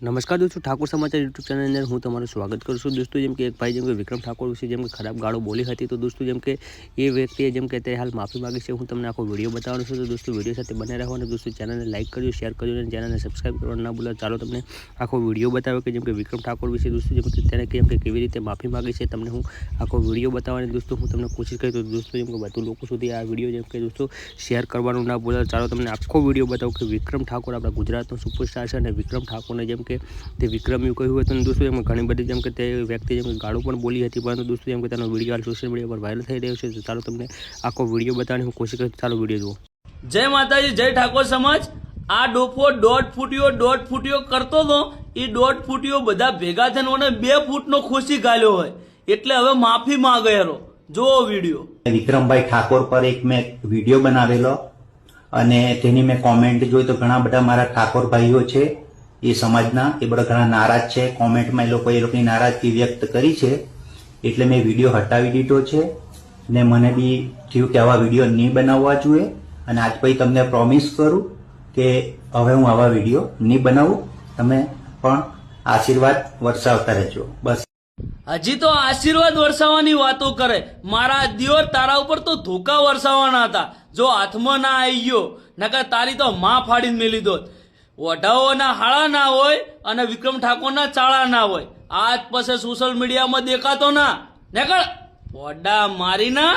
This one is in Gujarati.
નમસ્કાર દોસ્તો, ઠાકોર સમાચાર યુટ્યુબ ચેનલની અંદર હું તમારું સ્વાગત કરું છું। દોસ્તો, જેમ કે એક ભાઈ જેમ કે વિક્રમ ઠાકોર વિશે જેમ કે ખરાબ ગાળો બોલી હતી, તો દોસ્તો જેમ કે એ વ્યક્તિએ જેમ કે તે હાલ માફી માગી છે। હું તમને આખો વિડીયો બતાવવાનો છું, તો દોસ્તો વિડીયો સાથે બને રહો અને દોસ્તો ચેનલને લાઈક કરજો, શેર કરજો અને ચેનલને સબસ્ક્રાઈબ કરવાનું ના ભૂલો। ચાલો તમને આખો વિડીયો બતાવ્યો કે જેમ કે વિક્રમ ઠાકોર વિશે દોસ્તો જેમ કે તેને કેમ કે કેવી રીતે માફી માગી છે, તમને હું આખો વિડીયો બતાવવાની દોસ્તો હું તમને કોશિશ કરી, તો દોસ્તો જેમ કે વધુ લોકો સુધી આ વિડીયો જેમ કે દોસ્તો શેર કરવાનું ના ભૂલો। ચાલો તમને આખો વિડીયો બતાવું કે વિક્રમ ઠાકોર આપણા ગુજરાતનો સુપરસ્ટાર છે અને વિક્રમ ઠાકોરને જેમ કે તે વિક્રમ એવું કહ્યું હતું દોસ્તો એમ ઘણી બધી જેમ કે તે વ્યક્તિ જેમ કે ગાળો પણ બોલી હતી, પરંતુ દોસ્તો જેમ કે તેનો વિડીયો હાલ સોશિયલ મીડિયા પર વાયરલ થઈ રહ્યો છે। તો ચાલો તમને આખો વિડીયો બતાવવાની હું કોશિશ કરું, ચાલો વિડીયો જુઓ। જય માતાજી, જય ઠાકોર સમાજ। આ ડોફો દોઢ ફૂટ્યો કરતો હતો, એ દોઢ ફૂટ્યો બધા ભેગા થઈને 2 ફૂટનો ખુશી ગાલ્યો હોય, એટલે હવે માફી માંગેલો। જુઓ વિડીયો। વિક્રમભાઈ ઠાકોર પર એક મેં વિડીયો બનાવેલો અને તેની મેં કોમેન્ટ જોઈ તો ઘણા બધા મારા ઠાકોર ભાઈઓ છે એ સમાજના, એ બધા ઘણા નારાજ છે। કોમેન્ટમાં એ લોકોની નારાજગી વ્યક્ત કરી છે, એટલે મેં વિડીયો હટાવી દીધો છે ને મને બી થયું કે આવા વિડીયો નહીં બનાવવા જોઈએ અને આજ પછી તમને પ્રોમિસ કરું કે હવે હું આવા વિડીયો નહીં બનાવું। તમે પણ આશીર્વાદ વરસાવતા રહેજો બસ। હજી તો આશીર્વાદ વરસાવવાની વાતો કરે, મારા દિયોર તારા ઉપર તો ધોકા વરસાવવાના હતા, જો હાથમાં ના આવી ગયો નકર તારી તો માં ફાડીને મેલી દોત। ઓઢાઓના હાળા ના હોય અને વિક્રમ ઠાકોરના ચાળા ના હોય, આજ પછી સોશિયલ મીડિયામાં દેખાતો ના નકર ઓઢા મારી ના।